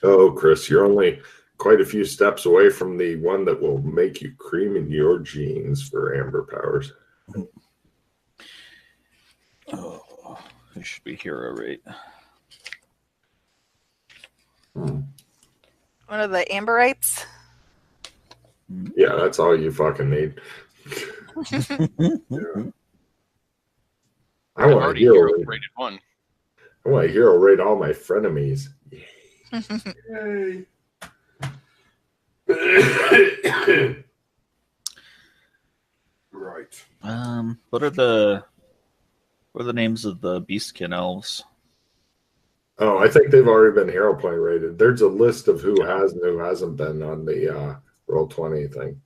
Oh, Chris, you're only quite a few steps away from the one that will make you cream in your jeans for amber powers. Oh, it should be hero rate. One of the amberites? Yeah, that's all you fucking need. Yeah. I want already to hero rated one. I want to hero rate all my frenemies. Yay. Right. What are the names of the Beastkin elves? Oh, I think they've already been hero point rated. There's a list of who has and who hasn't been on the Roll20 thing.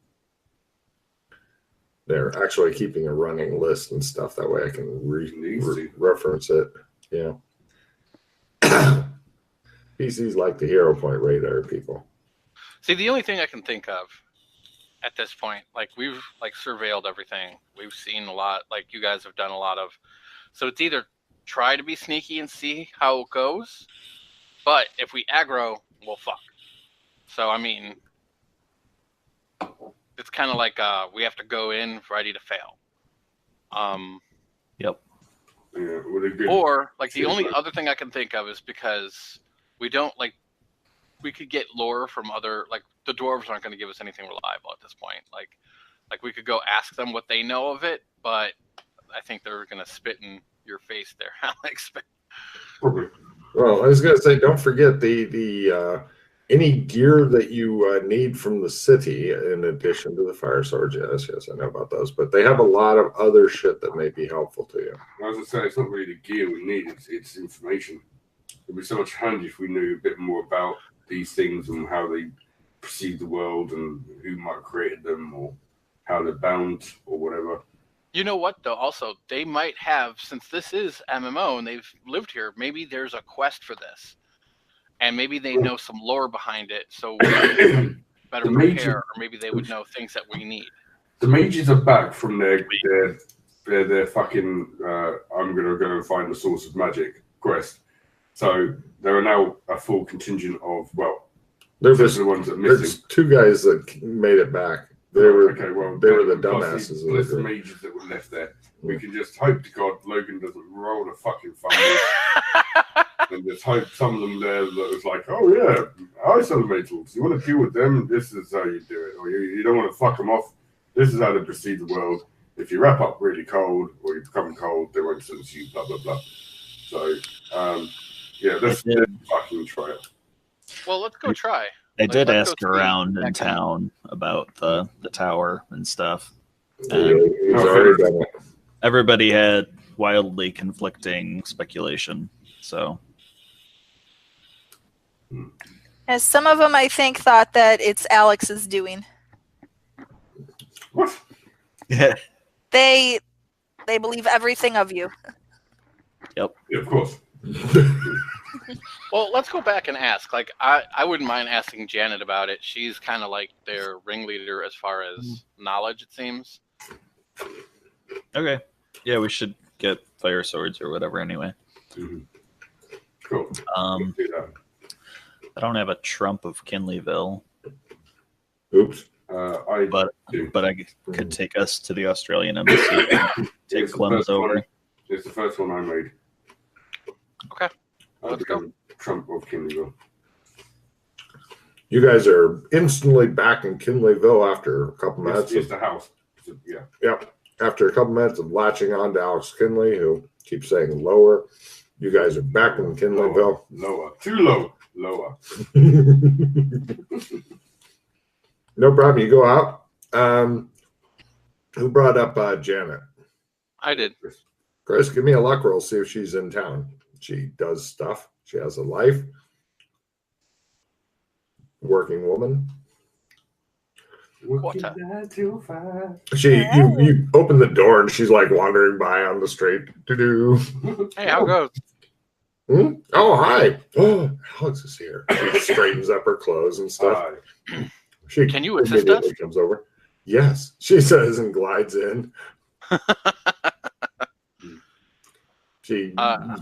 They're actually keeping a running list and stuff. That way I can reference it. Yeah. PCs like the hero point radar people. See, the only thing I can think of at this point, like we've surveilled everything. We've seen a lot, like you guys have done a lot of. So it's either try to be sneaky and see how it goes, but if we aggro, we'll fuck. So I mean, it's kind of like we have to go in ready to fail. Yep. Yeah, or like the only other thing I can think of is because we don't we could get lore from other, like the dwarves aren't going to give us anything reliable at this point. Like we could go ask them what they know of it, but I think they're going to spit in your face there, Alex. Probably. Well, I was going to say, don't forget the any gear that you need from the city in addition to the fire swords. Yes, I know about those, but they have a lot of other shit that may be helpful to you. As I say, it's not really the gear we need; it's information. It'd be so much handy if we knew a bit more about these things and how they perceive the world and who might have created them or how they're bound or whatever. You know what, though? Also, they might have, since this is MMO and they've lived here, maybe there's a quest for this. And maybe they know some lore behind it, so we can better prepare, or maybe they would know things that we need. The mages are back from their fucking I'm going to go and find the source of magic quest. So there are now a full contingent of, well, there's the ones that missing. There's two guys that made it back. They were the dumbasses. Plus the mages that were left there. We can just hope to God Logan doesn't roll a fucking fumble. And just hope some of them there that was like, oh yeah, I sell the metals. You want to deal with them? This is how you do it. Or you don't want to fuck them off. This is how they perceive the world. If you wrap up really cold or you become cold, they won't sense you. Blah blah blah. So yeah, let's fucking try it. Well, let's go try. They did ask around in town about the tower and stuff. And everybody had wildly conflicting speculation. So, as some of them, I think, thought that it's Alex's doing. What? Yeah. They believe everything of you. Yep. Yeah, of course. Well, let's go back and ask. Like, I wouldn't mind asking Janet about it. She's kind of like their ringleader as far as knowledge, it seems. Okay. Yeah, we should get fire swords or whatever anyway. Mm-hmm. Cool. I don't have a Trump of Kinleyville. Oops. But I could take us to the Australian embassy and take Clemens over. It's the first one I made. Okay. Let's go. Trump of Kinleyville. You guys are instantly back in Kinleyville after a couple minutes. It's the house. Yeah. Yep. After a couple minutes of latching on to Alex Kinley, who keeps saying lower, you guys are back in Kinleyville. Lower. Too low. Lower. No problem. You go out. Who brought up Janet? I did. Chris, give me a luck roll. See if she's in town. She does stuff. She has a life. Working woman. You open the door and she's like wandering by on the street. Hey, how goes? Oh, hi. Oh, Alex is here. She straightens up her clothes and stuff. Can you assist us? Comes over. Yes, she says and glides in. She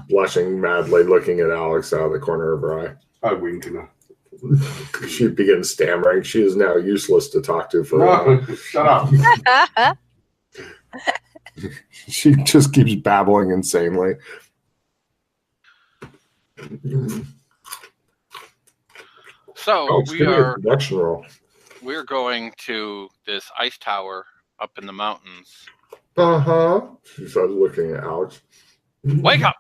blushing madly, looking at Alex out of the corner of her eye. I wink and She begins stammering. She is now useless to talk to for a while. No, shut up. She just keeps babbling insanely. So Give me a production roll. we're going to this ice tower up in the mountains. She started looking at Alex. Wake up!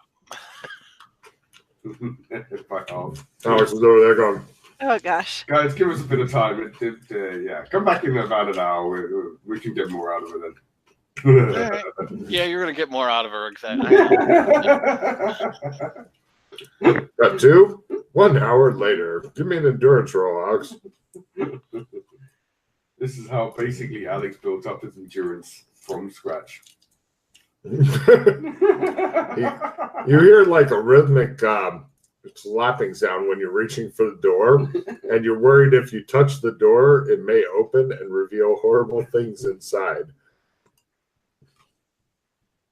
Alex is over there going, Oh gosh. Guys, give us a bit of time. Yeah, come back in about an hour. We can get more out of it then. Right. Yeah, you're gonna get more out of her. Exactly. got 2? 1 hour later. Give me an endurance roll, Alex. This is how basically Alex built up his endurance from scratch. You hear like a rhythmic slapping sound when you're reaching for the door, and you're worried if you touch the door, it may open and reveal horrible things inside.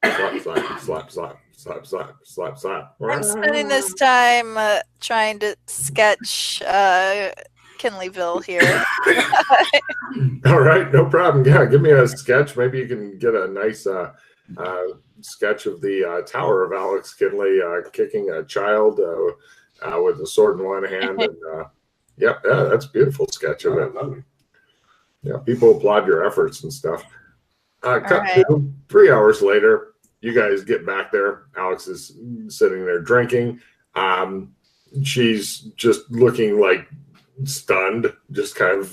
Slap, slap, slap, slap, slap, slap, slap, slap. I'm spending this time trying to sketch Kinleyville here. All right, no problem. Yeah, give me a sketch. Maybe you can get a nice sketch of the Tower of Alex Kinley kicking a child with a sword in one hand. And yeah, that's a beautiful sketch of it. Yeah, people applaud your efforts and stuff. Cut to 3 hours later. You guys get back there. Alex is sitting there drinking. She's just looking like stunned, just kind of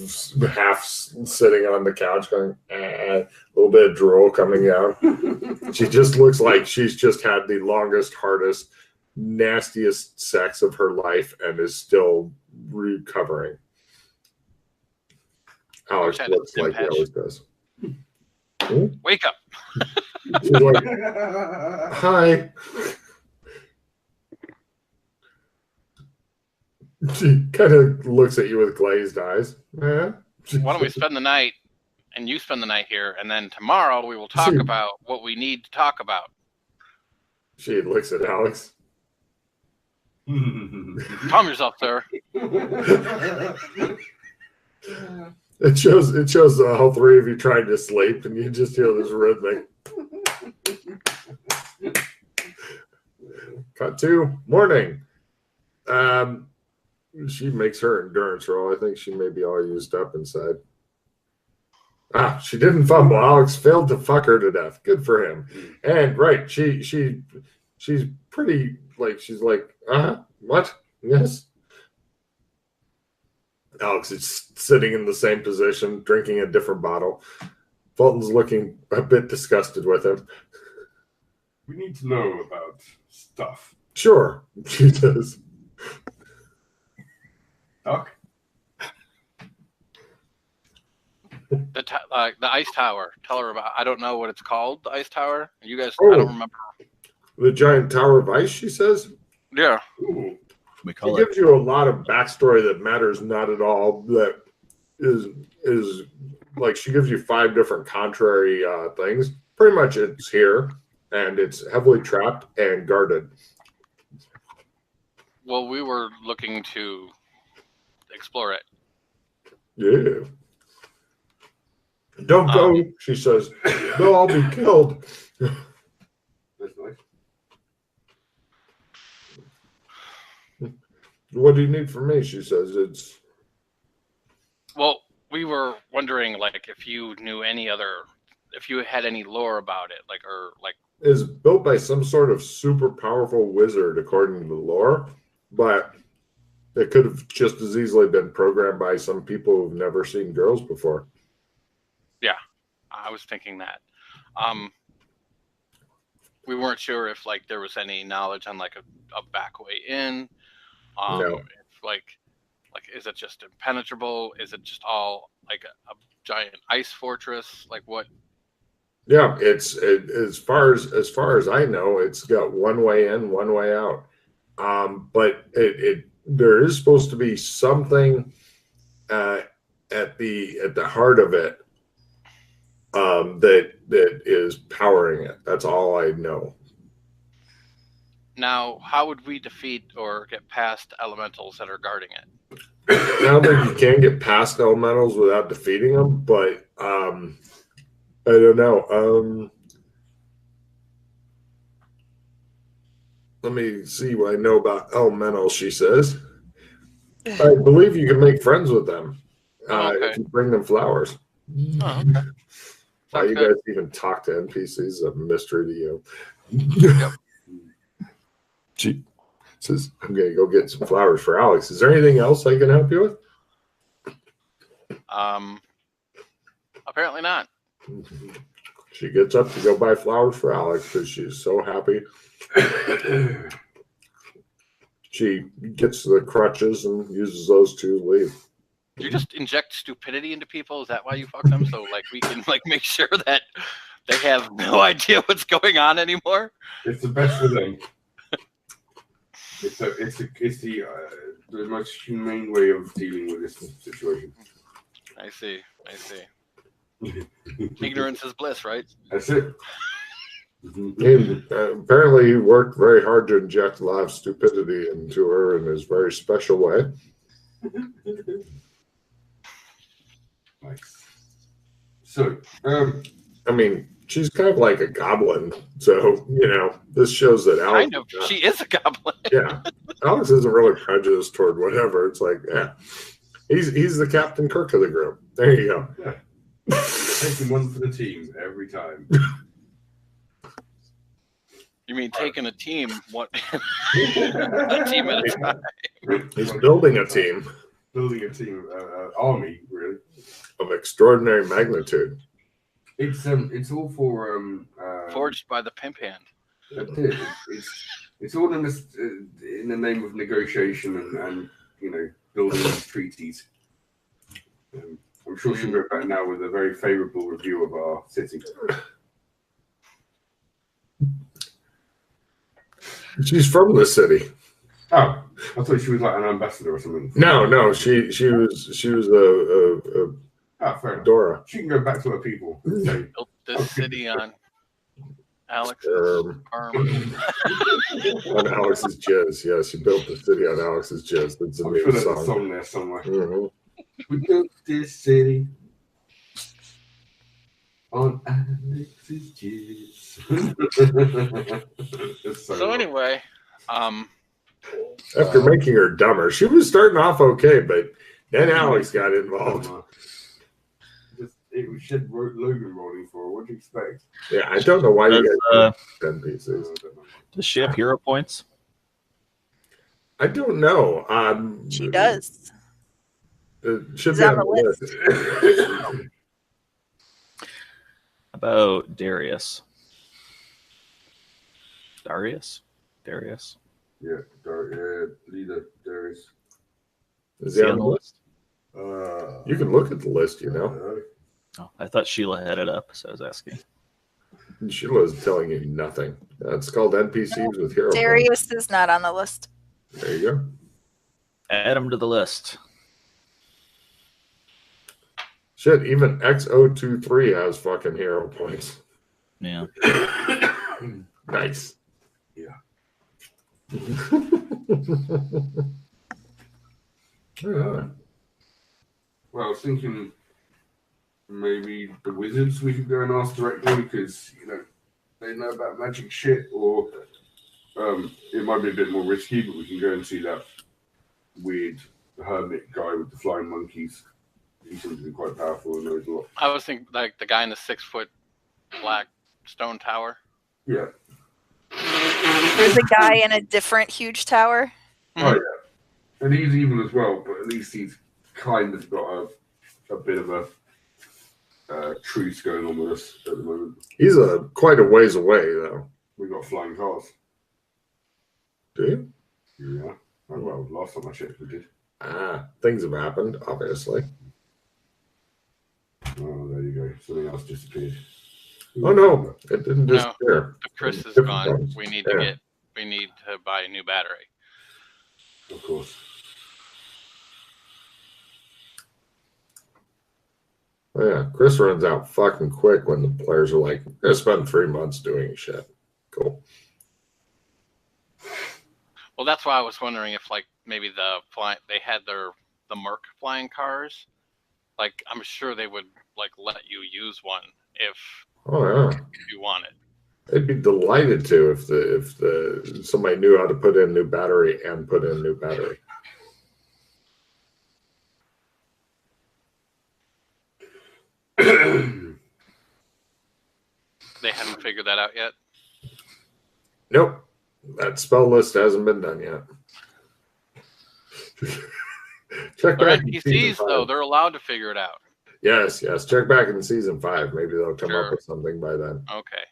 half sitting on the couch going, a little bit of drool coming down. She just looks like she's just had the longest, hardest, nastiest sex of her life and is still recovering. Alex looks like he always does. Wake up! She's like, hi. She kind of looks at you with glazed eyes. Why don't we spend the night, and you spend the night here, and then tomorrow we will talk about what we need to talk about. She looks at Alex. Calm yourself, sir. It shows all 3 of you trying to sleep, and you just hear this rhythmic. Cut to morning. She makes her endurance roll. I think she may be all used up inside. She didn't fumble. Alex failed to fuck her to death. Good for him. And right, she's pretty like she's like, what? Yes. Alex is sitting in the same position, drinking a different bottle. Fulton's looking a bit disgusted with him. We need to know about stuff. Sure, she does. Doc? The ice tower. Tell her about. I don't know what it's called. The ice tower. You guys. Oh, I don't remember. The giant tower of ice. She says. Yeah. Ooh. We It call it. gives you a lot of backstory that matters not at all. That is like she gives you 5 different contrary things. Pretty much, it's here and it's heavily trapped and guarded. Well, we were looking to explore it. Yeah. Don't go, she says. They'll all be killed. That's nice. What do you need from me? She says. It's. Well, we were wondering, like, if you knew if you had any lore about it, Is built by some sort of super powerful wizard, according to the lore, but it could have just as easily been programmed by some people who've never seen girls before. Yeah, I was thinking that. We weren't sure if there was any knowledge on a back way in. No. If, like is it just impenetrable? Is it just all like a giant ice fortress? Like what? Yeah, it's as far as I know, it's got one way in, one way out. But there is supposed to be something at the heart of it that is powering it. That's all I know. Now, how would we defeat or get past elementals that are guarding it? I don't think you can get past elementals without defeating them, but I don't know. Let me see what I know about elementals, she says. I believe you can make friends with them if you bring them flowers. Oh, okay. Why you good. guys even talk to NPCs is a mystery to you. Yep. She says, I'm going to go get some flowers for Alex. Is there anything else I can help you with? Apparently not. She gets up to go buy flowers for Alex because she's so happy. She gets the crutches and uses those to leave. Do you just inject stupidity into people? Is that why you fuck them? So like we can like make sure that they have no idea what's going on anymore? It's the best for them. It's the most humane way of dealing with this situation. I see. Ignorance is bliss, right? That's it. And apparently he worked very hard to inject a lot of stupidity into her in his very special way. Nice. So, I mean, she's kind of like a goblin, so this shows that Alex. Kind of. She is a goblin. Yeah, Alex isn't really prejudiced toward whatever. It's like, yeah, he's the Captain Kirk of the group. There you go. Yeah. Taking one for the team every time. You mean taking a team? What? A team at a time. He's building a team. Building a team, army, really, of extraordinary magnitude. It's all for Forged by the pimp hand. It's all in the name of negotiation and building these treaties. I'm sure she'll go back now with a very favourable review of our city. She's from the city. Oh, I thought she was like an ambassador or something. No, she was a fair Dora. She can go back to her people. Built this city on Alex's arm. On Alex's jizz. Yeah, she built the city on Alex's jizz. That's a I'm new sure there's song. a song there somewhere. Mm-hmm. We built this city on Alex's jizz. So anyway, after making her dumber, she was starting off okay, but then Alex got involved. It was shit Logan rolling for. What do you expect? Yeah, I don't know why you guys 10 pieces. Does she have hero points? I don't know. She does. It should It's be on on the the list. About Darius? Yeah, leader Darius. Is he on the list? Uh, You can look at the list, Oh, I thought Sheila had it up, so I was asking. Sheila's telling you nothing. It's called NPCs with hero points. Darius is not on the list. There you go. Add him to the list. Shit, even X023 has fucking hero points. Yeah. Nice. Yeah. Yeah. Well, I was thinking maybe the wizards we could go and ask directly because they know about magic shit, or it might be a bit more risky, but we can go and see that weird hermit guy with the flying monkeys. He seems to be quite powerful and knows a lot. I was thinking like the guy in the 6-foot black stone tower. Yeah. There's a guy in a different huge tower. Oh yeah, and he's evil as well, but at least he's kind of got a bit of a truce going on with us at the moment. He's quite a ways away, though. We got flying cars. Do you? Yeah. Oh, well, last time I checked, we did. Things have happened, obviously. Oh, there you go. Something else disappeared. Oh no, it didn't disappear. The Chris is Different gone. ones. We need Yeah. to buy a new battery. Of course. Yeah, Chris runs out fucking quick when the players are like, I spent 3 months doing shit. Cool. Well, that's why I was wondering if like maybe they had their the Merc flying cars, like I'm sure they would like let you use one if you want it. They'd be delighted to if somebody knew how to put in new battery and put in new battery. They haven't figured that out yet. Nope, that spell list hasn't been done yet. Check They're back. NPCs though; they're allowed to figure it out. Yes. Check back in season 5. Maybe they'll come Sure. up with something by then. Okay.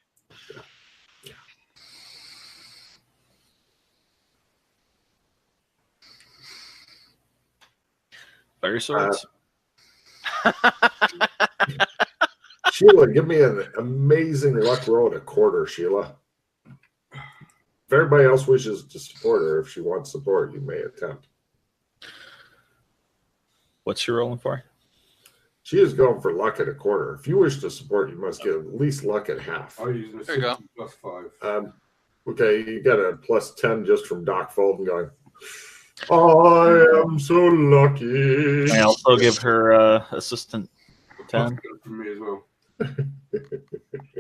Fire swords. Sheila, give me an amazing luck roll at a quarter, Sheila. If everybody else wishes to support her, if she wants support, you may attempt. What's she rolling for? She is going for luck at a quarter. If you wish to support, you must get at least luck at half. I'll use There you go. +5. Okay, you got a +10 just from Doc Fulton going, I am so lucky. I also give her assistant 10. That's good for me as well.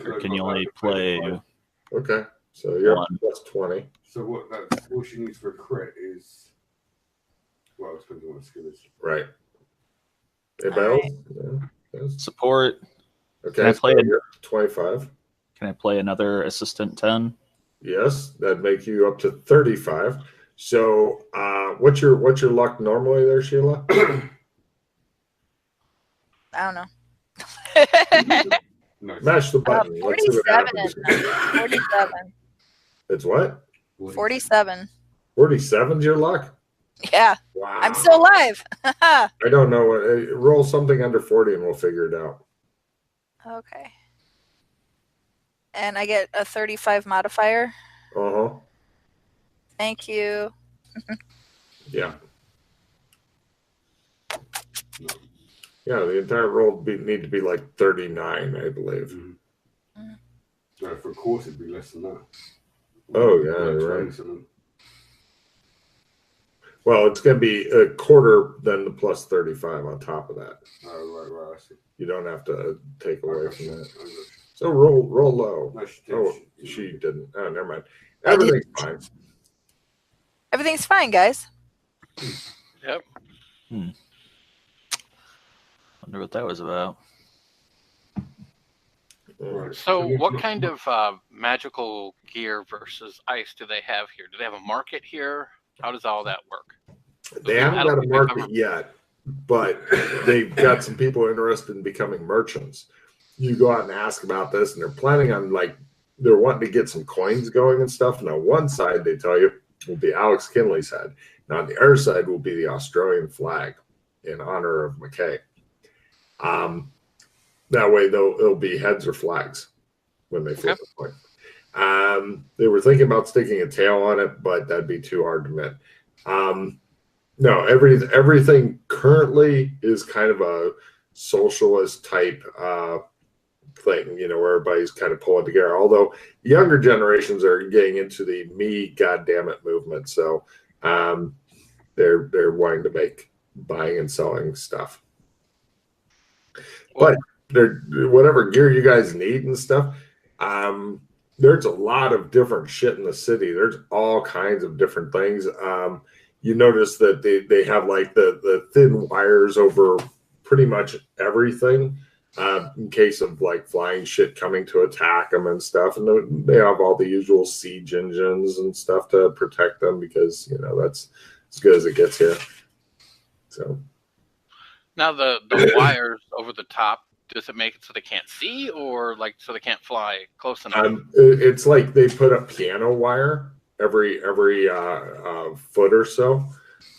Or can you only play? Okay, so you're One. +20. So what she needs for a crit is, well, it depends on what skill is. Right. Anybody else? Yeah. Yes. Support. Okay, Can I play so it? you're 25. Can I play another assistant 10? Yes, that'd make you up to 35. So, what's your luck normally there, Sheila? I don't know. Nice. Mash the button. Let's see what 47 happens. is 47. It's what? 47. 47's your luck? Yeah, Wow. I'm still alive. I don't know. Roll something under 40 and we'll figure it out. Okay. And I get a 35 modifier. Uh-huh. Thank you. Yeah. Yeah, the entire roll need to be like 39, I believe. No, for a course, it'd be less than that. Oh, yeah, Like you're 20 right. something. Well, it's going to be a quarter, then the plus 35 on top of that. Oh, right, I see. You don't have to take I away got from you. that. I got you. So roll low. No, she did. Oh, she didn't. Oh, never mind. I did. Everything's fine. Everything's fine, guys. Yep. Wonder what that was about. Right. So, what kind of magical gear versus ice do they have here? Do they have a market here? How does all that work? They haven't got a market yet, but they've got some people interested in becoming merchants. You go out and ask about this, and they're planning on, like, they're wanting to get some coins going and stuff. And on one side, they tell you, will be Alex Kinley's head. And on the other side will be the Australian flag in honor of McKay. That way, it'll be heads or flags when they flip the coin. They were thinking about sticking a tail on it, but that'd be too hard to mint. No, everything currently is kind of a socialist type thing, you know, where everybody's kind of pulling together. Although younger generations are getting into the me goddamn it movement, so they're wanting to make buying and selling stuff. But whatever gear you guys need and stuff, there's a lot of different shit in the city. There's all kinds of different things. You notice that they have like the thin wires over pretty much everything in case of like flying shit coming to attack them and stuff. And they have all the usual siege engines and stuff to protect them because, you know, that's as good as it gets here. So Now, the wires over the top, does it make it so they can't see, or like so they can't fly close enough? It's like they put a piano wire every foot or so,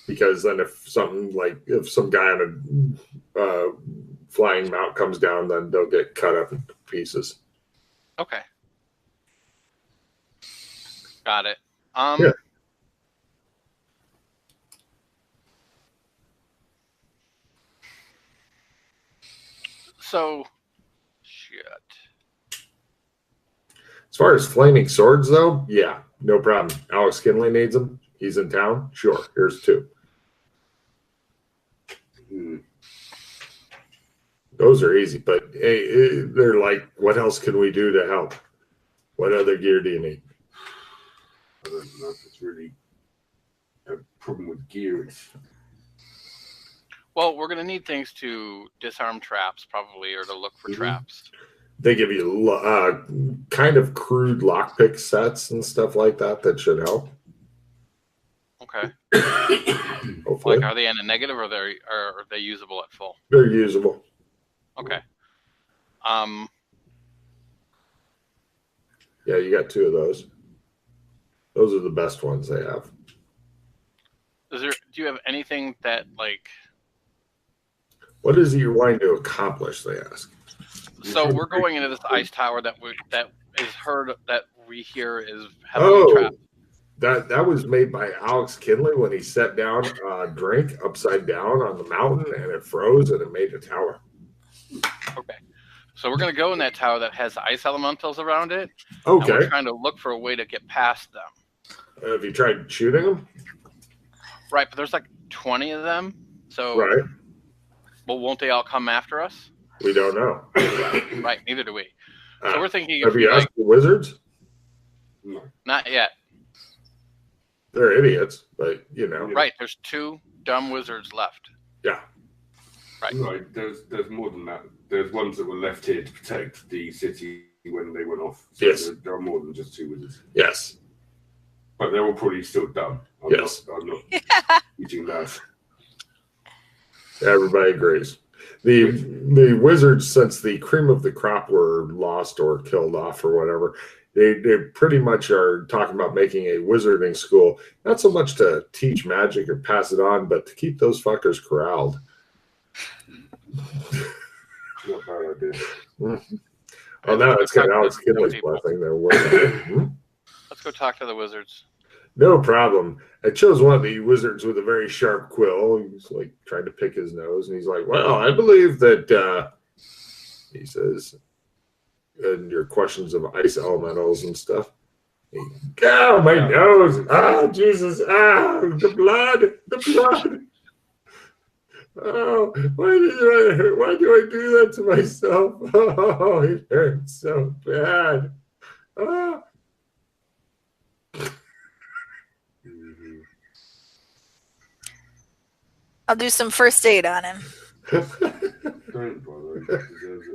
because then if some guy on a flying mount comes down, then they'll get cut up into pieces. Okay. Got it. Yeah. So, shit. As far as flaming swords, though, yeah, no problem. Alex Kinley needs them. He's in town. Sure, here's 2. Those are easy, but hey, they're like, what else can we do to help? What other gear do you need? I don't know if it's really a problem with gear. Well, we're going to need things to disarm traps, probably, or to look for traps. They give you kind of crude lockpick sets and stuff like that should help. Okay. Hopefully. Like, are they in a negative, or are they usable at full? They're usable. Okay. Yeah, you got 2 of those. Those are the best ones they have. Do you have anything that, like... What is it you're wanting to accomplish, they ask? So we're going into this ice tower that is heard, that we hear is heavily trapped. That was made by Alex Kinley when he set down a drink upside down on the mountain, and it froze and it made a tower. Okay. So we're going to go in that tower that has ice elementals around it. Okay. And we're trying to look for a way to get past them. Have you tried shooting them? Right, but there's like 20 of them. So, right. Well, won't they all come after us? We don't know. Right, neither do we. So we're thinking... Have you asked the wizards? No. Not yet. They're idiots, but, you know. Right, there's 2 dumb wizards left. Yeah. Right, there's more than that. There's ones that were left here to protect the city when they went off. So yes. There are more than just 2 wizards. Yes. But they're all probably still dumb. I'm not eating that. Everybody agrees. The wizards, since the cream of the crop were lost or killed off or whatever, they pretty much are talking about making a wizarding school, not so much to teach magic or pass it on, but to keep those fuckers corralled. Not a bad idea. Oh, no, it's got Alex Kinley's blessing. They're working. Let's go talk to the wizards. No problem. I chose one of the wizards with a very sharp quill. He's like trying to pick his nose, and he's like, well, I believe that, he says, and your questions of ice elementals and stuff. Oh, my nose. Ah, Jesus. Ah, the blood. Oh, why do I do that to myself? Oh, it hurts so bad. Ah. I'll do some first aid on him. Don't bother. He deserves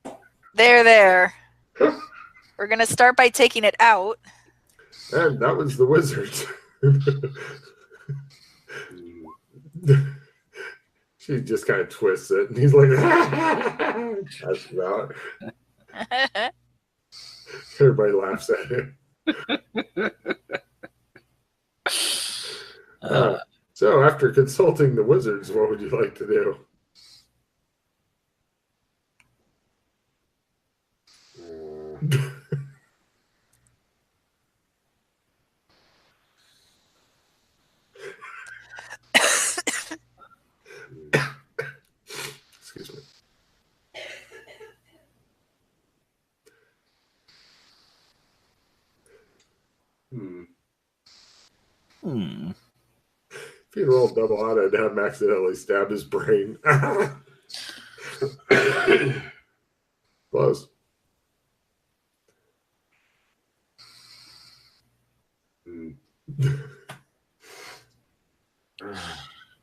it. There. We're going to start by taking it out. And that was the wizard. She just kind of twists it, and he's like, that's about it. Everybody laughs at him. So after consulting the wizards, what would you like to do? Excuse me. If you roll double out, I'd have him accidentally stab his brain. Close.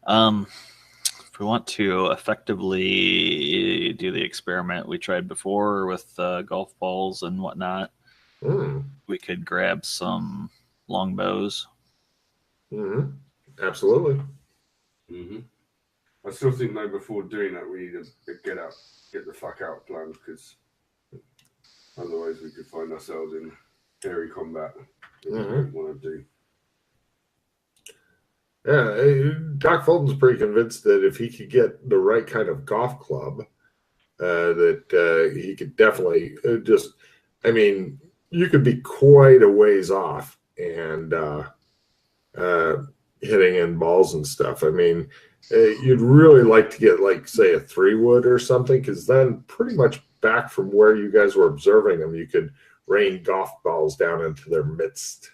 If we want to effectively do the experiment we tried before with golf balls and whatnot, we could grab some longbows. Absolutely. I still think though before doing that we need to get the fuck out plan, because otherwise we could find ourselves in hairy combat that we don't want to do. Yeah, Doc Fulton's pretty convinced that if he could get the right kind of golf club, that he could definitely you could be quite a ways off and hitting in balls and stuff. I mean, you'd really like to get, like, say, a 3-wood or something, because then pretty much back from where you guys were observing them, you could rain golf balls down into their midst.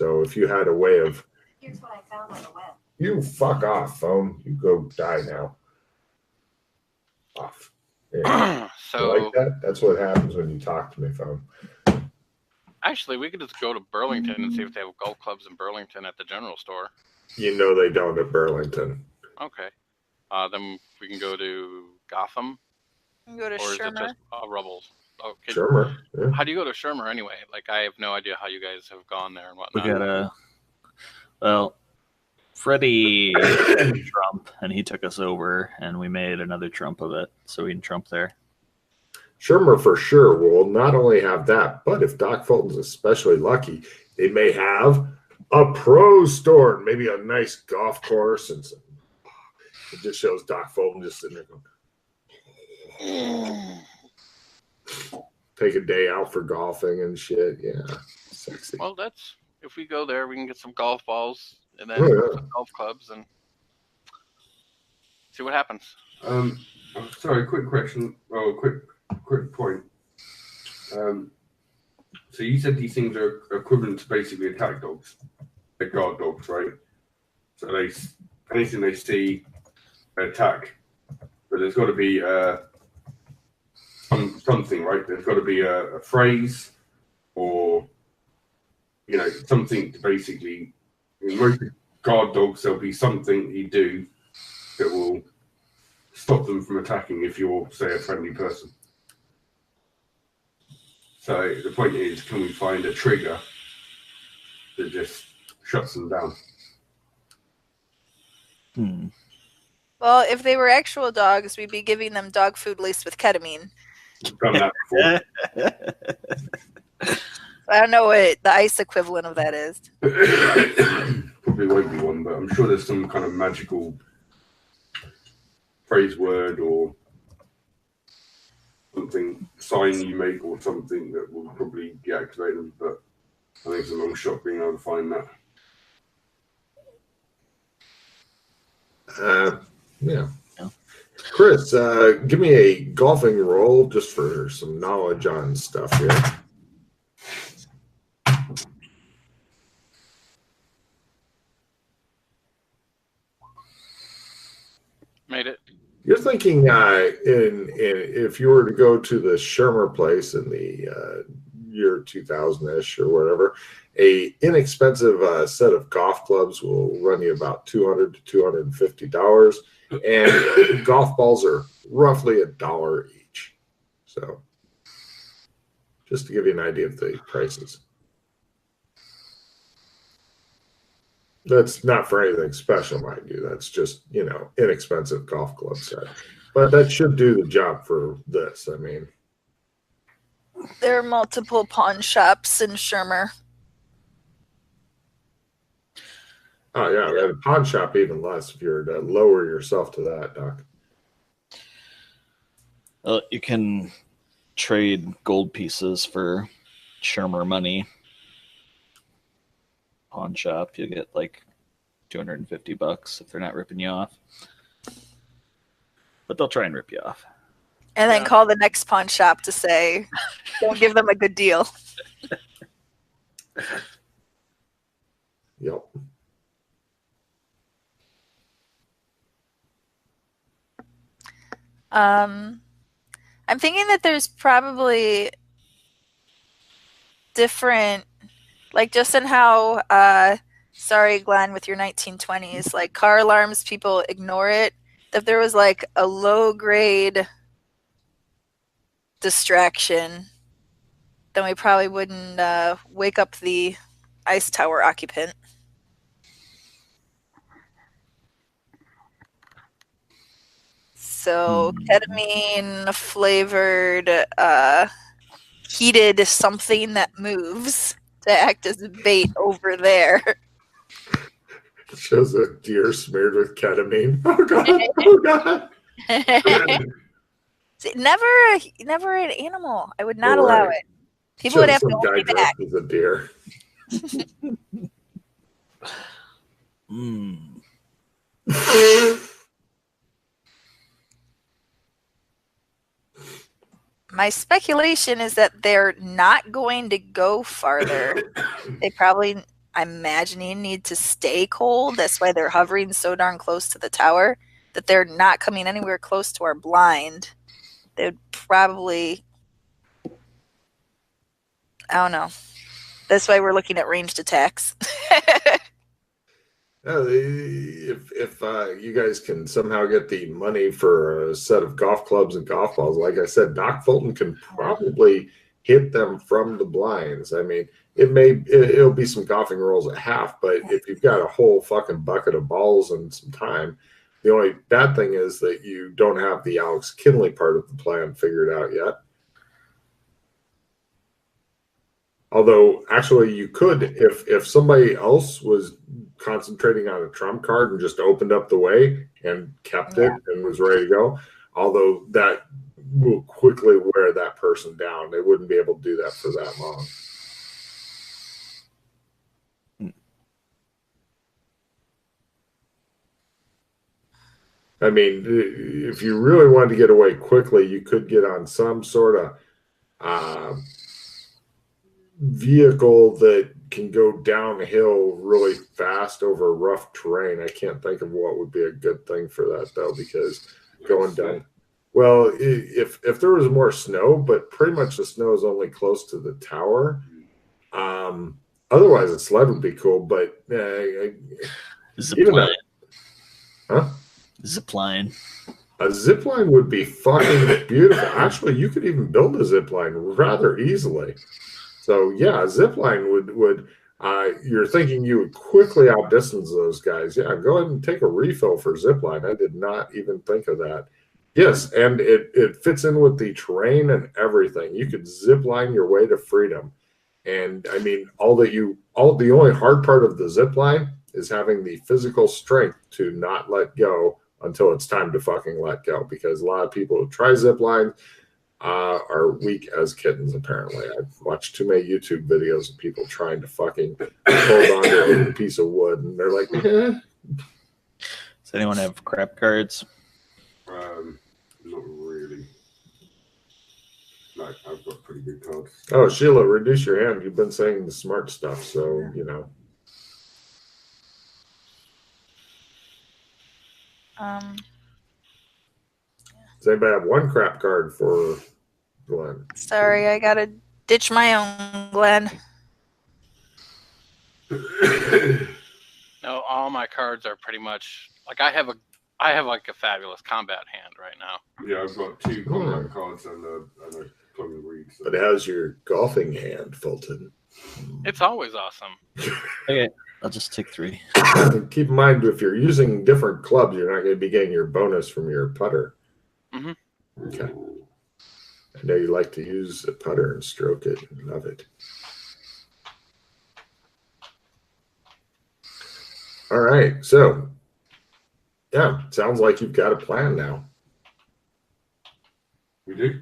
So if you had a way of, Here's what I found on the web. you fuck off, phone. You go die now. Off. Yeah. You like that? That's what happens when you talk to me, phone. Actually, we could just go to Burlington and see if they have golf clubs in Burlington at the general store. You know they don't at Burlington. Okay. Then we can go to Gotham. You can go to Or is it Shermer. just Rubbles? Okay. Shermer. Yeah. How do you go to Shermer anyway? Like, I have no idea how you guys have gone there and We whatnot. well, Freddie had Trump, and he took us over, and we made another Trump of it, so we can Trump there. Shermer for sure will not only have that, but if Doc Fulton's especially lucky, they may have a pro store, maybe a nice golf course, and some, it just shows Doc Fulton just sitting there going, take a day out for golfing and shit. Yeah, sexy. Well, that's if we go there, we can get some golf balls and then some golf clubs and see what happens. Sorry, quick question. Oh, quick point. So you said these things are equivalent to basically attack dogs, they're guard dogs, right? So they anything they see, they attack. But there's got to be something, right? There's got to be a phrase or something to basically. In most guard dogs, there'll be something you do that will stop them from attacking if you're, say, a friendly person. So the point is, can we find a trigger that just shuts them down? Well, if they were actual dogs, we'd be giving them dog food laced with ketamine. Done that before. I don't know what the ice equivalent of that is. Probably won't be one, but I'm sure there's some kind of magical phrase word or something sign you make or something that will probably deactivate them. But I think it's a long shot being able to find that. Yeah. Chris, give me a golfing roll just for some knowledge on stuff here. Made it. You're thinking if you were to go to the Shermer place in the year 2000-ish or whatever, a inexpensive set of golf clubs will run you about $200 to $250, and golf balls are roughly $1 each. So, just to give you an idea of the prices. That's not for anything special, mind you. That's just, inexpensive golf club set. But that should do the job for this. I mean, There are multiple pawn shops in Shermer. oh, yeah, the pawn shop even less if you're to lower yourself to that, Doc. You can trade gold pieces for Shermer money. Pawn shop, you get like $250 if they're not ripping you off. But they'll try and rip you off. And then call the next pawn shop to say, don't give them a good deal. Yep. I'm thinking that there's probably different, like just in how, sorry, Glenn, with your 1920s, like car alarms, people ignore it. If there was like a low grade distraction, then we probably wouldn't wake up the ice tower occupant. So ketamine flavored heated something that moves to act as bait over there. It shows a deer smeared with ketamine. Oh, God. Oh, God. See, never an animal. I would not allow it. People would have to hold me back. As a deer. My speculation is that they're not going to go farther. They probably I'm imagining, need to stay cold. That's why they're hovering so darn close to the tower that they're not coming anywhere close to our blind. They would probably, I don't know. That's why we're looking at ranged attacks. If you guys can somehow get the money for a set of golf clubs and golf balls, like I said, Doc Fulton can probably hit them from the blinds. I mean, it'll be some golfing rolls at half, but if you've got a whole fucking bucket of balls and some time, the only bad thing is that you don't have the Alex Kinley part of the plan figured out yet. Although, actually, you could, if somebody else was concentrating on a trump card and just opened up the way and kept it and was ready to go, although that will quickly wear that person down. They wouldn't be able to do that for that long. I mean, if you really wanted to get away quickly, you could get on some sort of vehicle that can go downhill really fast over rough terrain. I can't think of what would be a good thing for that, though, because going down. Well, if there was more snow, but pretty much the snow is only close to the tower. Otherwise, a sled would be cool, but Zipline. Huh? Zipline. A zip line would be fucking beautiful. Actually, you could even build a zip line rather easily. So yeah, a zip line would you're thinking you would quickly outdistance those guys. Yeah, go ahead and take a refill for zip line. I did not even think of that. Yes, and it fits in with the terrain and everything. You could zip line your way to freedom. And I mean, the only hard part of the zip line is having the physical strength to not let go until it's time to fucking let go, because a lot of people who try zip line are weak as kittens, apparently. I've watched too many YouTube videos of people trying to fucking hold on to a piece of wood, and they're like, eh. Does anyone have crap cards? Not really. Like, I've got pretty good cards. Oh, Sheila, reduce your hand. You've been saying the smart stuff, so, you know. Does anybody have one crap card for Glenn? Sorry, I gotta ditch my own, Glenn. No, all my cards are pretty much like I have like a fabulous combat hand right now. Yeah, I've got 2 combat cards and a plug and read. So. But how's your golfing hand, Fulton? It's always awesome. Okay, I'll just take 3. Keep in mind, if you're using different clubs, you're not going to be getting your bonus from your putter. Mm-hmm. Okay. I know you like to use a putter and stroke it. I love it. All right. So, yeah, sounds like you've got a plan now. We do?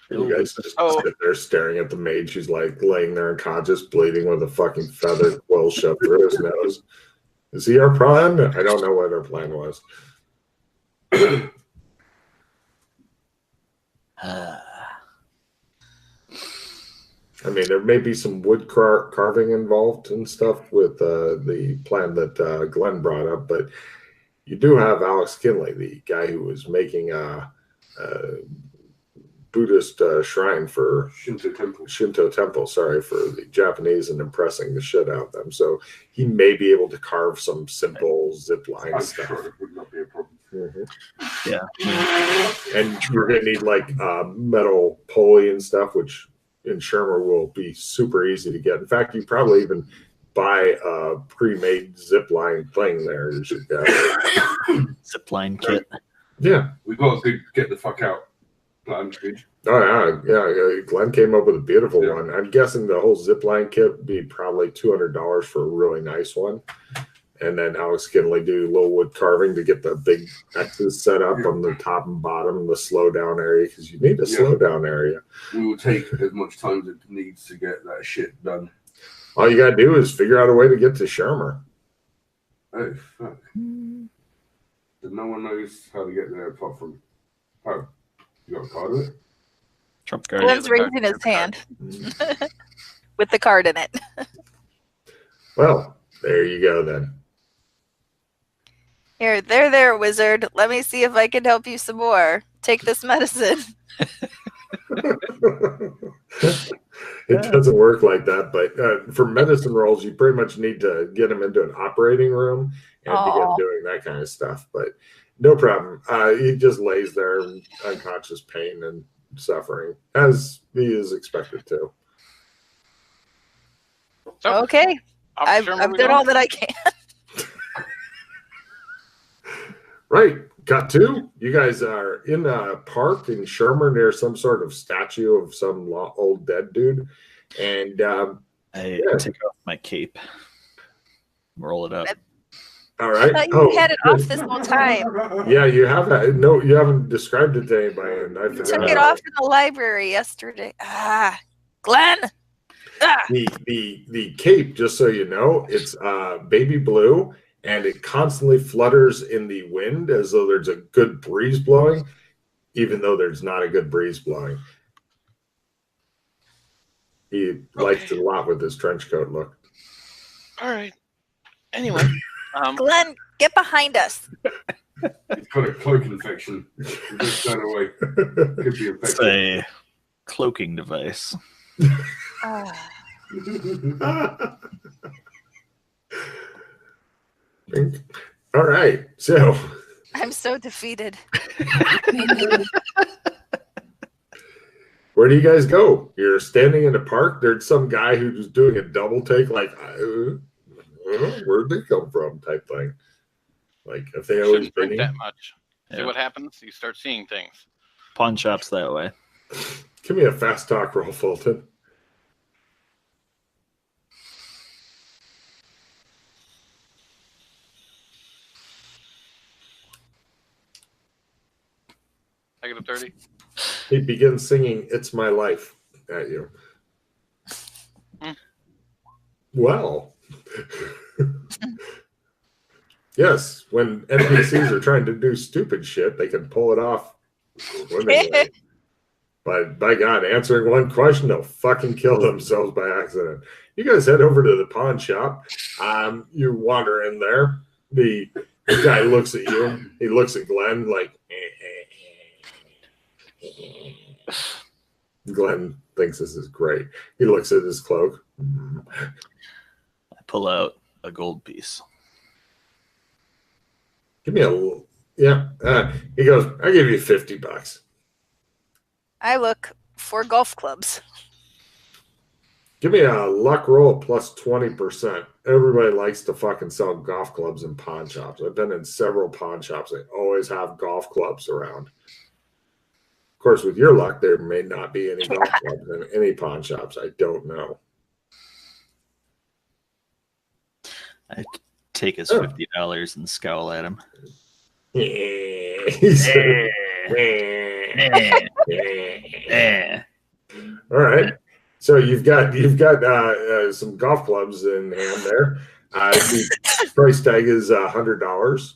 You guys just sit there staring at the mage who's like laying there unconscious, bleeding with a fucking feather quill shoved through his nose. Is he our plan? I don't know what our plan was. I mean, there may be some wood carving involved and stuff with the plan that Glenn brought up, but you do have Alex Kinley, the guy who was making a Buddhist shrine for Shinto temple, sorry, for the Japanese, and impressing the shit out of them. So he may be able to carve some simple zip line stuff. Sure it would not be a problem. Mm-hmm. Yeah. And you're going to need like metal pulley and stuff, which in Shermer will be super easy to get. In fact, you probably even buy a pre-made zip line thing there. You should Zip line kit. Yeah. We got to get the fuck out. Plan, Oh, yeah. Glenn came up with a beautiful one. I'm guessing the whole zip line kit would be probably $200 for a really nice one. And then Alex Kinley do little wood carving to get the big X's set up on the top and bottom, the slow down area, because you need a slow down area. We will take as much time as it needs to get that shit done. All you got to do is figure out a way to get to Shermer. Oh, fuck. No one knows how to get there apart from... Oh, you got a card of it? Trump card. Glenn's raising his hand with the card in it. Well, there you go then. Here, there, wizard. Let me see if I can help you some more. Take this medicine. It doesn't work like that, but for medicine rolls, you pretty much need to get them into an operating room and begin doing that kind of stuff. But no problem. He just lays there in unconscious pain and suffering, as he is expected to. So, Okay. I've done all that I can. Right. Cut two. You guys are in a park in Shermer near some sort of statue of some old dead dude. And I take off my cape, roll it up. All right. I thought you had it off this whole time. Yeah, you have that. No, you haven't described it to anybody. And I took it off in the library yesterday. Glenn. The cape, just so you know, it's baby blue, and it constantly flutters in the wind as though there's a good breeze blowing, even though there's not a good breeze blowing. He likes it a lot with his trench coat look. All right. Anyway. Glenn, get behind us. He's got a cloak infection. He just got away. Could be infected. It's a cloaking device. All right, so I'm so defeated. Where do you guys go? You're standing in the park. There's some guy who's doing a double take, like, where'd they come from? Type thing. Like, if they always been drink that much. See what happens? You start seeing things. Pawn shops that way. Give me a fast talk roll, Fulton. -30. He begins singing "It's My Life" at you. Well, yes, when NPCs are trying to do stupid shit, they can pull it off. But by God, answering one question, they'll fucking kill themselves by accident. You guys head over to the pawn shop. You wander in there. The guy looks at you. He looks at Glenn like. Glenn thinks this is great. He looks at his cloak. I pull out a gold piece. Give me a little. Yeah. He goes, I'll give you $50. I look for golf clubs. Give me a luck roll plus 20%. Everybody likes to fucking sell golf clubs in pawn shops. I've been in several pawn shops. They always have golf clubs around. Of course, with your luck, there may not be any golf clubs in any pawn shops. I don't know. I take his $50 and scowl at him. All right. So you've got some golf clubs in hand there. The price tag is $100.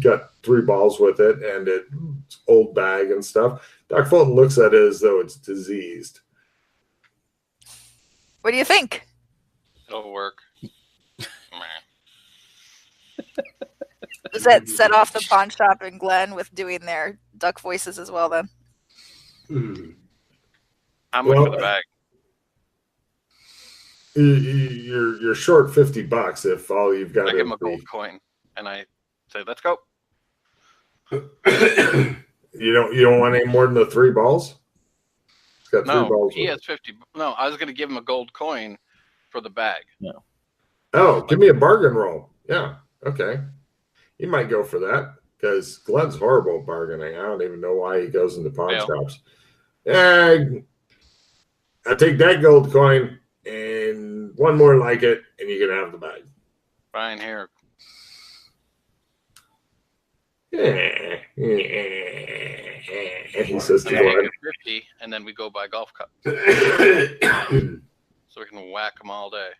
Got 3 balls with it, and it's old bag and stuff. Doc Fulton looks at it as though it's diseased. What do you think? It'll work. Does that set off the pawn shop and Glenn with doing their duck voices as well then? How much for the bag? You're short $50 if all you've got. I give him a gold coin and I say, "Let's go." You don't want any more than the 3 balls? It's got 3 balls. He has 50. No, I was going to give him a gold coin for the bag. No. Oh, give me a bargain roll. Yeah. Okay. He might go for that because Glenn's horrible at bargaining. I don't even know why he goes into pawn shops. I take that gold coin and one more like it, and you can have the bag. Fine, here. He says to Glenn. 50, and then we go buy golf cups. So we can whack them all day.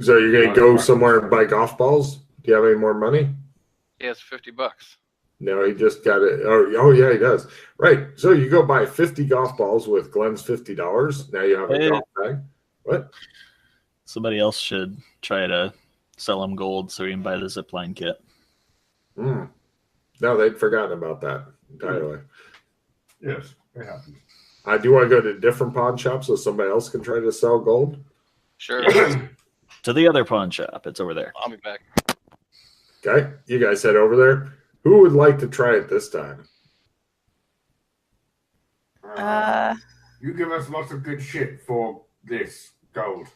So you're going to go somewhere and buy golf balls? Do you have any more money? He has $50. No, he just got it. Oh, yeah, he does. Right. So you go buy 50 golf balls with Glenn's $50. Now you have a golf bag. What? Somebody else should try to sell him gold so he can buy the zipline kit. No, they'd forgotten about that entirely. Yes, it happens. Do you want to go to different pawn shops so somebody else can try to sell gold? Sure. To the other pawn shop. It's over there. I'll be back. Okay, you guys head over there. Who would like to try it this time? You give us lots of good shit for this gold.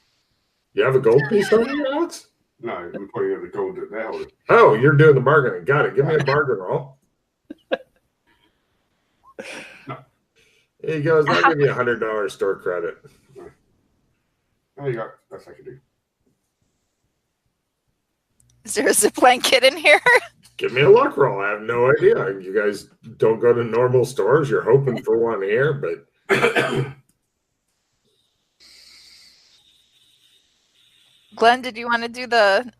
You have a gold piece on you, Alex? No, I'm putting in the gold that they're holding. Oh, you're doing the bargaining. Got it. Give me a bargain roll. No. Here you go. I'll give you $100 store credit. There you go. That's what I can do. Is there a zipline kit in here? Give me a luck roll. I have no idea. You guys don't go to normal stores. You're hoping for one here, but Glenn, did you want to do the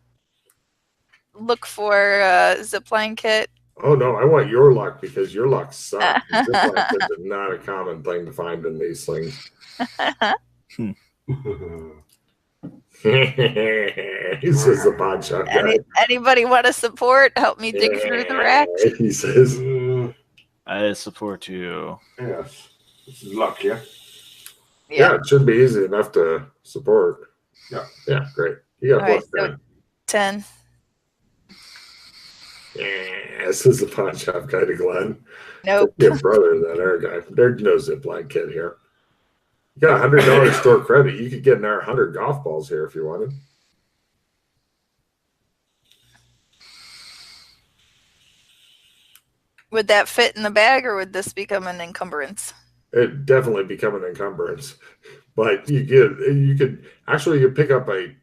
look for zipline kit? oh no, I want your luck because your luck sucks. Zipline kits are not a common thing to find in these things. He says the pawn shop guy. Anybody want to support? Help me dig through the rack. He says, I support you. Yes. This is luck, yeah? yeah, it should be easy enough to support. Yeah. Yeah, great. You got All right, plus so 10. Yeah, this is the pawn shop guy to Glenn. Nope. Your brother, that other guy. There's no zipline kit here. You got $100 store credit. You could get another 100 golf balls here if you wanted. Would that fit in the bag, or would this become an encumbrance? It definitely become an encumbrance, but you could actually pick up a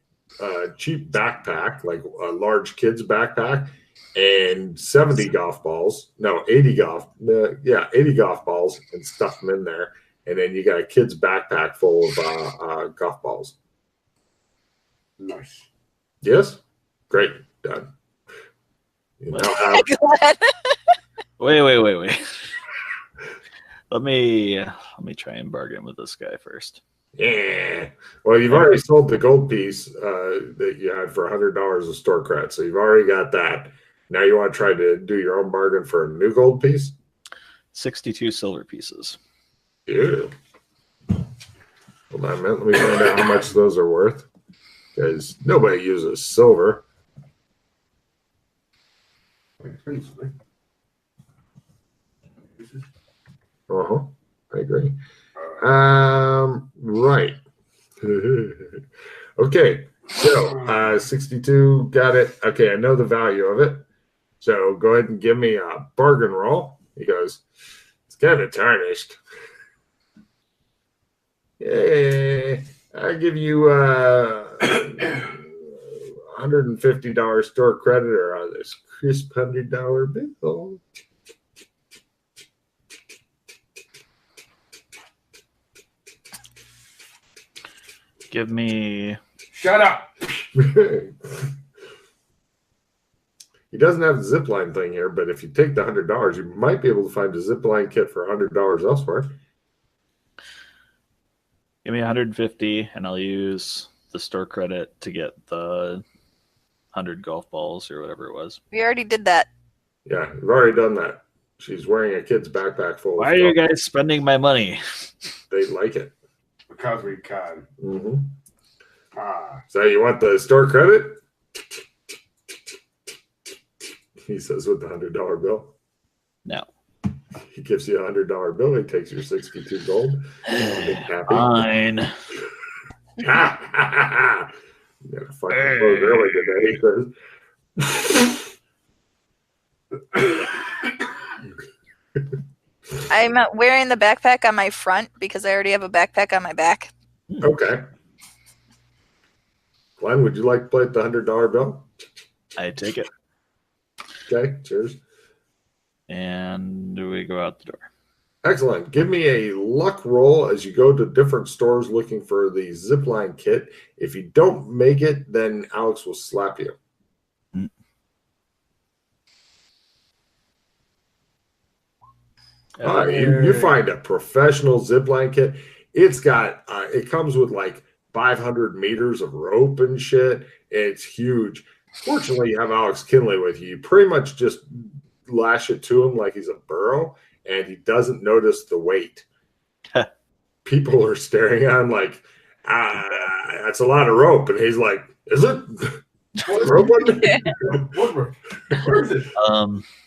cheap backpack, like a large kid's backpack, and 70 golf balls. No, 80 golf. 80 golf balls, and stuff them in there, and then you got a kid's backpack full of golf balls. Nice. Yes, great, done. You now have Glenn. Wait. Let me try and bargain with this guy first. Yeah. Well, you've already sold the gold piece that you had for $100 of store credit, so you've already got that. Now you want to try to do your own bargain for a new gold piece? 62 silver pieces. Yeah. Hold on a minute. Let me find out how much those are worth, because nobody uses silver. Expensive. I agree. Right. Okay. So 62, got it. Okay, I know the value of it. So go ahead and give me a bargain roll. He goes, it's kind of tarnished. Yeah, I give you $150 store credit or on this crisp $100 bill. Give me. Shut up. He doesn't have the zipline thing here, but if you take the $100, you might be able to find a zipline kit for $100 elsewhere. Give me 150, and I'll use the store credit to get the 100 golf balls or whatever it was. We already did that. Yeah, we've already done that. She's wearing a kid's backpack full Why of are you stuff. guys spending my money? They like it. Because we can. Mm-hmm. Ah. So you want the store credit? He says with the $100 bill. No. He gives you a $100 bill. He takes your 62 gold. Happy. Fine. You got a fucking close early today. He says. I'm wearing the backpack on my front because I already have a backpack on my back. Okay. Glenn, would you like to play the $100 bill? I take it. Okay, cheers. And we go out the door. Excellent. Give me a luck roll as you go to different stores looking for the zipline kit. If you don't make it, then Alex will slap you. You find a professional zipline kit. It's got it comes with like 500 meters of rope and shit. It's huge. Fortunately, you have Alex Kinley with you. You pretty much just lash it to him like he's a burro, and he doesn't notice the weight. People are staring at him like, that's a lot of rope. And he's like, is it? Rope? Where is it?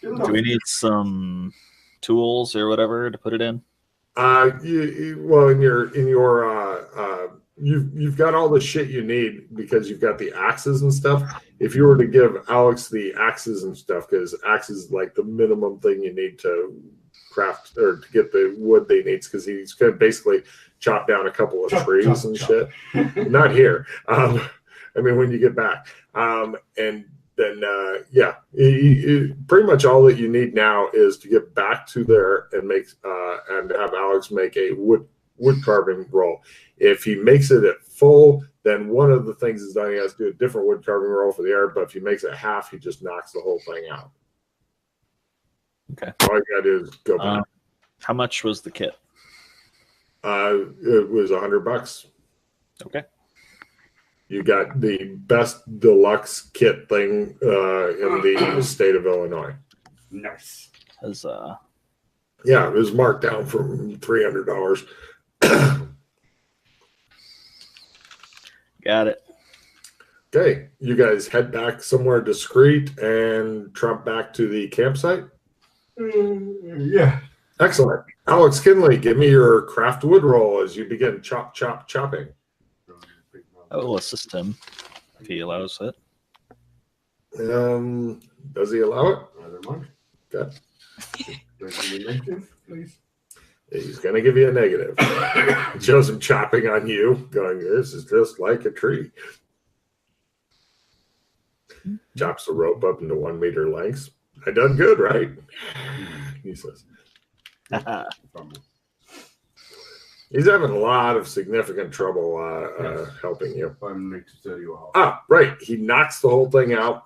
Do we need some tools or whatever to put it in? You've got all the shit you need because you've got the axes and stuff. If you were to give Alex the axes and stuff, because axes is like the minimum thing you need to craft or to get the wood they needs, because he's going to basically chop down a couple of trees and shit. Not here. I mean, when you get back. And then, pretty much all that you need now is to get back to there and make and have Alex make a wood carving roll. If he makes it at full, then one of the things is that he has to do a different wood carving roll for the air. But if he makes it half, he just knocks the whole thing out. Okay. All you got to do is go back. How much was the kit? It was $100. Okay. You got the best deluxe kit thing in the state of Illinois. Nice. Yeah, it was marked down from $300. Got it. Okay, you guys head back somewhere discreet and trump back to the campsite? Yeah. Excellent. Alex Kinley, give me your craft wood roll as you begin chopping. I will assist him if he allows it. Does he allow it? I don't mind. Okay. Don't give me a negative, please. He's going to give you a negative. It shows him chopping on you, going, this is just like a tree. Chops the rope up into 1 meter lengths. I done good, right? He says. He's having a lot of significant trouble helping you. I'm next to you. Right. He knocks the whole thing out.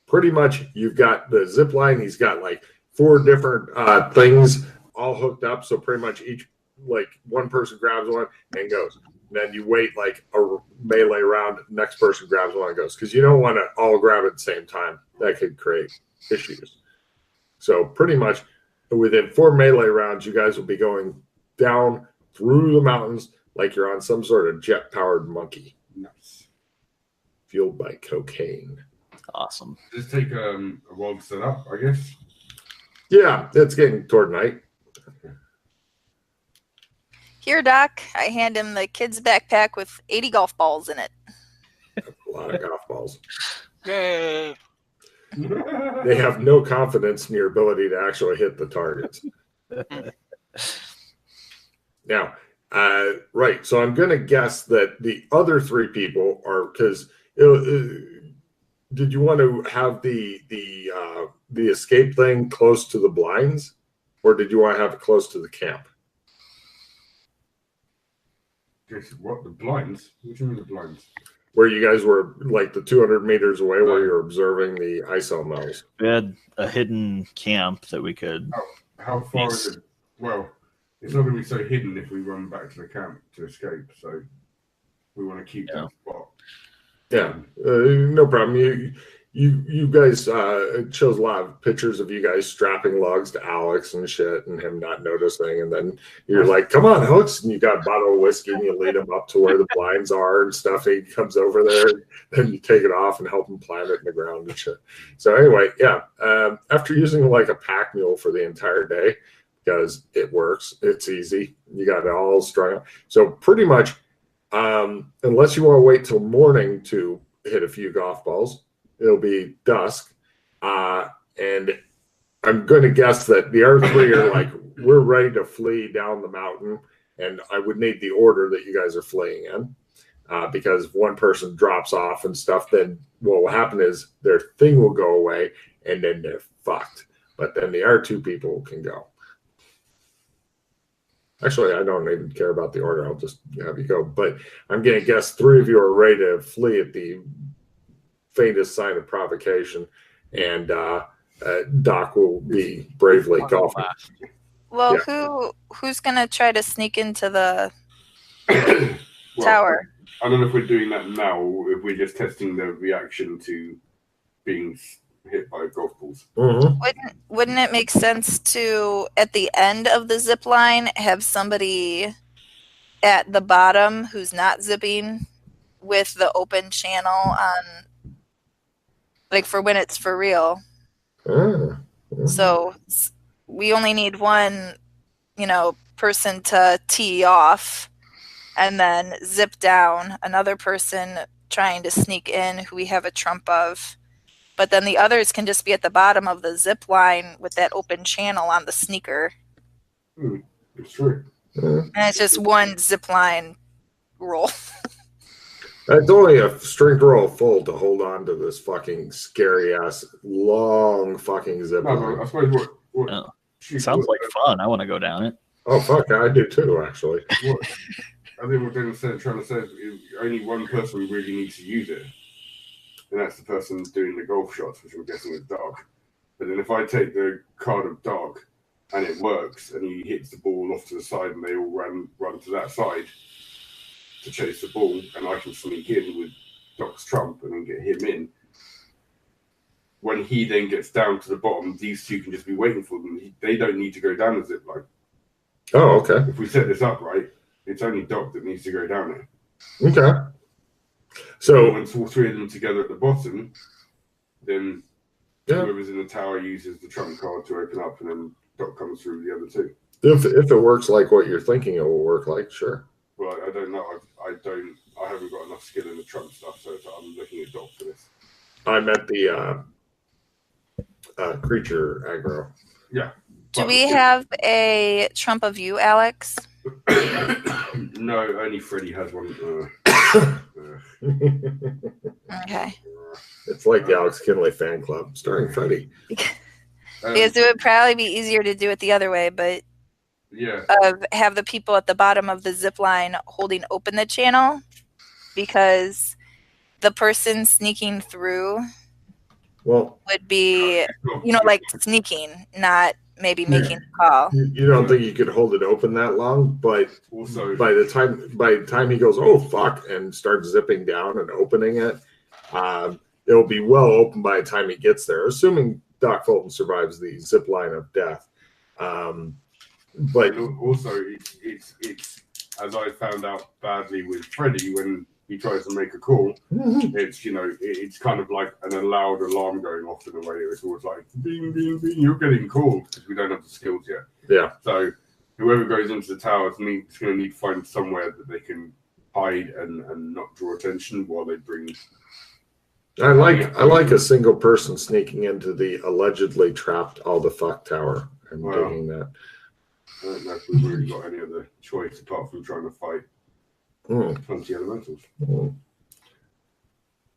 Pretty much, you've got the zip line. He's got like 4 different things all hooked up. So pretty much each, like one person grabs one and goes. And then you wait like a melee round. Next person grabs one and goes. Because you don't want to all grab at the same time. That could create issues. So pretty much within 4 melee rounds, you guys will be going down through the mountains like you're on some sort of jet-powered monkey. Nice. Fueled by cocaine. Awesome. Just take a while to set up, I guess. Yeah, it's getting toward night. Here, Doc. I hand him the kid's backpack with 80 golf balls in it. A lot of golf balls. Yay! They have no confidence in your ability to actually hit the targets. Now, right. So I'm going to guess that the other 3 people are, because did you want to have the escape thing close to the blinds, or did you want to have it close to the camp? What, the blinds? What do you mean the blinds? Where you guys were like the 200 meters away, where you're observing the ISO mills. We had a hidden camp that we could. How far is it? Well, it's not going to be so hidden if we run back to the camp to escape. So we want to keep that spot. Yeah, no problem. You guys, it shows a lot of pictures of you guys strapping logs to Alex and shit, and him not noticing. And then you're like, "Come on, Alex!" And you got a bottle of whiskey, and you lead him up to where the blinds are and stuff. And he comes over there, then you take it off and help him plant it in the ground and shit. So anyway, yeah. After using like a pack mule for the entire day, because it works, it's easy. You got it all strung up. So pretty much, unless you want to wait till morning to hit a few golf balls. It'll be dusk, and I'm going to guess that the other 3 are like, we're ready to flee down the mountain, and I would need the order that you guys are fleeing in, because if one person drops off and stuff, then what will happen is their thing will go away, and then they're fucked. But then the other 2 people can go. Actually, I don't even care about the order. I'll just have you go. But I'm going to guess 3 of you are ready to flee at the faintest sign of provocation, and Doc will be bravely golfing. Well, who's gonna try to sneak into the tower? I don't know if we're doing that now or if we're just testing the reaction to being hit by golf balls. Wouldn't it make sense to, at the end of the zip line, have somebody at the bottom who's not zipping with the open channel on, like, for when it's for real? So we only need one, person to tee off and then zip down, another person trying to sneak in who we have a trump of. But then the others can just be at the bottom of the zip line with that open channel on the sneaker. It's true. And it's just one zip line roll. It's only a strength roll full to hold on to this fucking scary ass long fucking zip line. I suppose what sounds like fun. I want to go down it. Oh fuck, I do too, actually. I think what Ben was trying to say is only one person really needs to use it, and that's the person doing the golf shots, which I'm guessing is Doug. But then if I take the card of Doug and it works, and he hits the ball off to the side, and they all run to that side to chase the ball, and I can sneak in with Doc's trump and then get him in. When he then gets down to the bottom, these two can just be waiting for them. They don't need to go down the zip line. Oh, okay. If we set this up right, it's only Doc that needs to go down it. Okay. So once all three of them together at the bottom, then whoever's in the tower uses the trump card to open up, and then Doc comes through the other two. If it works like what you're thinking it will work like, sure. Well, I don't know. I haven't got enough skill in the trump stuff, so I'm looking at Doc for this. I meant the creature aggro. Yeah. Do we have a trump of you, Alex? No, only Freddie has one. Okay. It's like the Alex Kinley fan club starring Freddie. Because it would probably be easier to do it the other way, but have the people at the bottom of the zip line holding open the channel, because the person sneaking through would be, like sneaking, not maybe making a call. You don't think you could hold it open that long, but also by the time he goes, oh fuck, and starts zipping down and opening it, it'll be well open by the time he gets there, assuming Doc Fulton survives the zip line of death. But also, it's as I found out badly with Freddie when he tries to make a call. It's kind of like an loud alarm going off in a way. It's always like bing, bing, bing. You're getting called because we don't have the skills yet. Yeah. So whoever goes into the tower is going to need to find somewhere that they can hide and not draw attention while they bring. I like a single person sneaking into the allegedly trapped all the fuck tower and digging that. I don't know if we've really got any other choice apart from trying to fight 20 elementals.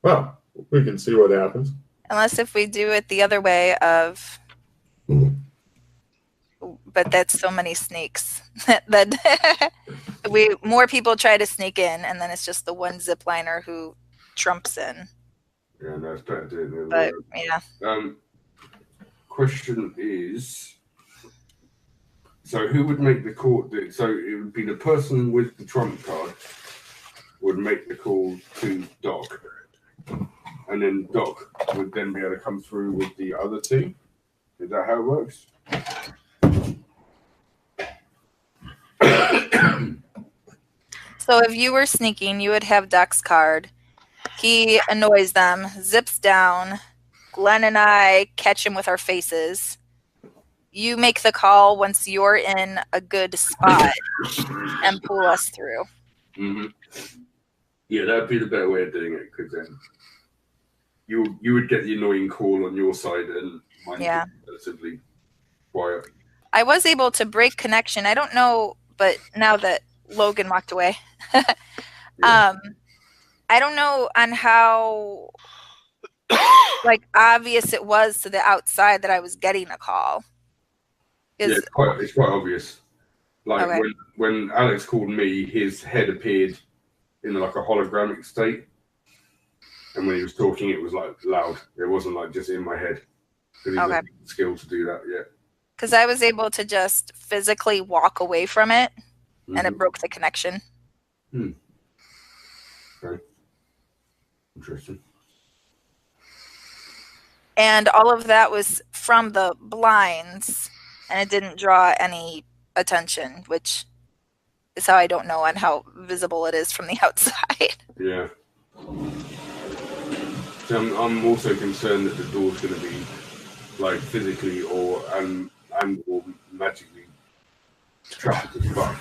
Well, we can see what happens. Unless if we do it the other way of, but that's so many sneaks that more people try to sneak in, and then it's just the one zipliner who trumps in. Yeah, no, it's better doing it. But yeah. Question is, so who would make the call? So it would be the person with the trump card would make the call to Doc, and then Doc would then be able to come through with the other two. Is that how it works? So if you were sneaking, you would have Doc's card. He annoys them, zips down. Glenn and I catch him with our faces. You make the call once you're in a good spot and pull us through. Mm-hmm. Yeah, that'd be the better way of doing it, because then you would get the annoying call on your side and mine would be relatively quiet. I was able to break connection. I don't know, but now that Logan walked away, I don't know on how obvious it was to the outside that I was getting a call. Yeah, it's quite obvious. When Alex called me, his head appeared in like a hologramic state, and when he was talking, it was like loud. It wasn't like just in my head. Because he wasn't skilled to do that yet. Because I was able to just physically walk away from it, and it broke the connection. Okay. Interesting. And all of that was from the blinds, and it didn't draw any attention, which is how I don't know on how visible it is from the outside. Yeah. So I'm also concerned that the door's going to be like physically or magically trapped as fuck.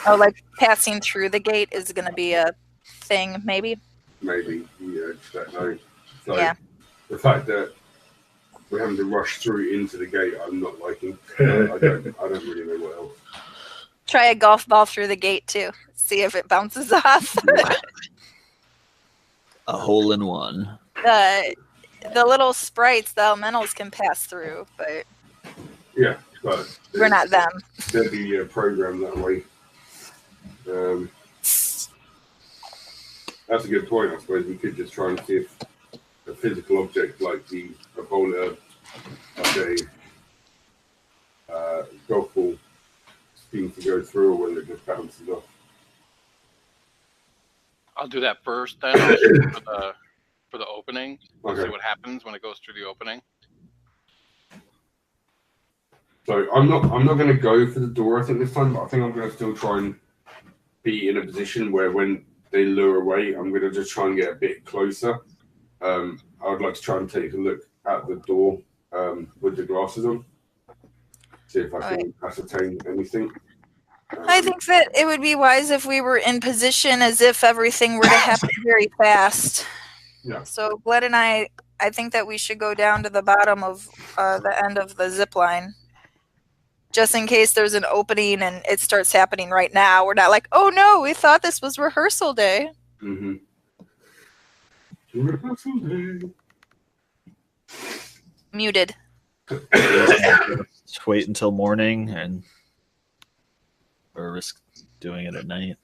So like passing through the gate is going to be a thing, maybe. Maybe, yeah, just don't know. So Yeah. The fact that we're having to rush through into the gate, I'm not liking. I don't really know what else. Try a golf ball through the gate too. See if it bounces off. A hole in one. The little sprites, the elementals can pass through, but yeah, but we're not them. They'd be programmed that way. That's a good point. I suppose we could just try and see if a physical object like the Ebola, like a golf ball, seems to go through, or whether it just bounces off. I'll do that first then for the opening. We'll see what happens when it goes through the opening. So I'm not going to go for the door, I think, this time, but I think I'm going to still try and be in a position where when they lure away, I'm going to just try and get a bit closer. I would like to try and take a look at the door with the glasses on, see if I can ascertain anything. I think that it would be wise if we were in position as if everything were to happen very fast. Yeah. So Glenn and I think that we should go down to the bottom of the end of the zip line. Just in case there's an opening and it starts happening right now. We're not like, oh no, we thought this was rehearsal day. Mm-hmm. Rehearsal day. Muted. Just wait until morning or risk doing it at night.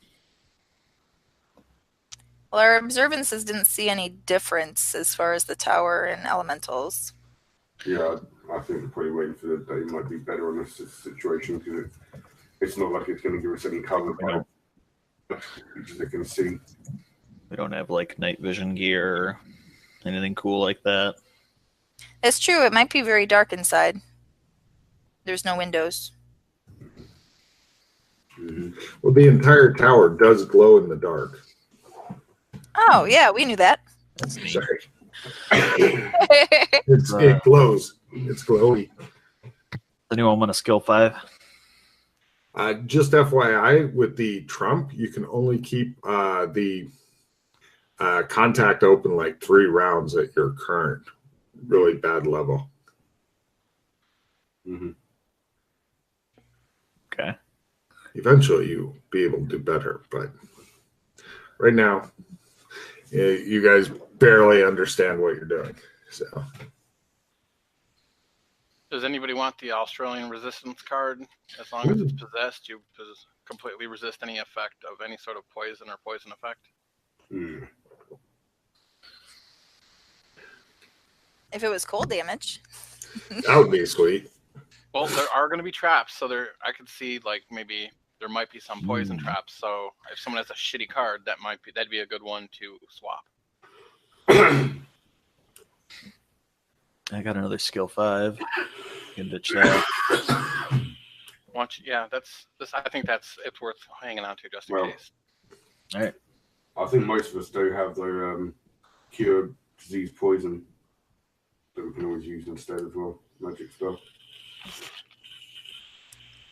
Well, our observances didn't see any difference as far as the tower and elementals. Yeah, I think we're probably waiting for the day might be better on this situation because it's not like it's going to give us any cover by which they can see. We don't have like night vision gear or anything cool like that. It's true. It might be very dark inside. There's no windows. Mm-hmm. Well, the entire tower does glow in the dark. Oh, yeah, we knew that. That's neat. Sorry. It glows. It's glowy. Anyone want a skill 5? Just FYI, with the Trump, you can only keep the contact open like 3 rounds at your current really bad level. Mm-hmm. Okay. Eventually, you'll be able to do better, but right now, you guys barely understand what you're doing. So, does anybody want the Australian resistance card? As long as it's possessed, you completely resist any effect of any sort of poison or poison effect. Mm. If it was cold damage. that would be sweet. Well, there are going to be traps, so I could see like maybe there might be some poison traps. So if someone has a shitty card, that'd be a good one to swap. I got another skill 5. You can ditch that. I think it's worth hanging on to just in case. All right. I think most of us do have the cure disease poison that we can always use instead as well. Magic stuff.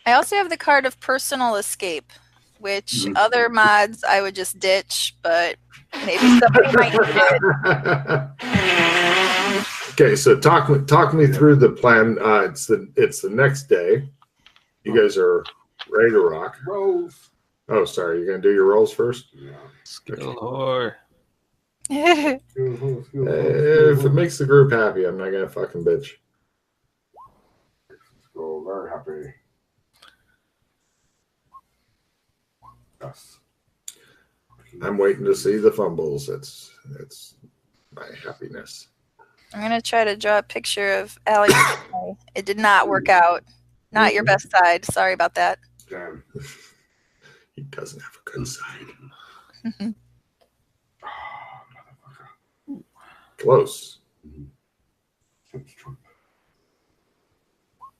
I also have the card of personal escape, which other mods I would just ditch, but maybe somebody might need it. Okay, so talk me through the plan. It's the next day. You guys are ready to rock. Rolls. Oh, sorry. You're gonna do your rolls first. Yeah. Skill whore. If it makes the group happy, I'm not gonna fucking bitch. So very happy. Yes. I'm waiting to see the fumbles. It's my happiness. I'm going to try to draw a picture of Alex. It did not work out. Not your best side. Sorry about that. Damn. He doesn't have a good side. Close.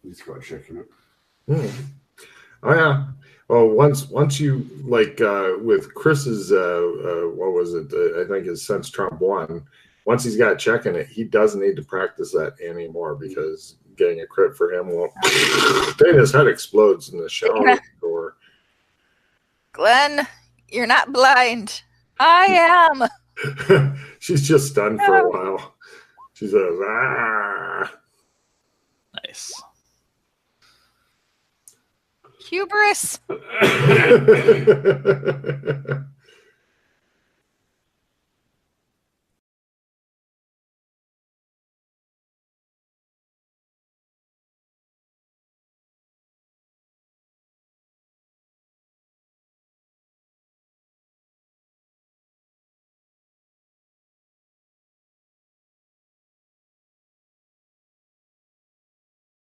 He's got checking it. Oh yeah. Well, once you like with Chris's what was it? I think it's since Trump won. Once he's got checking it, he doesn't need to practice that anymore because getting a crit for him won't. Then his head explodes in the shower door. Glenn, you're not blind. I am. She's just stunned for a while. She says, "Ah." Nice. Hubris.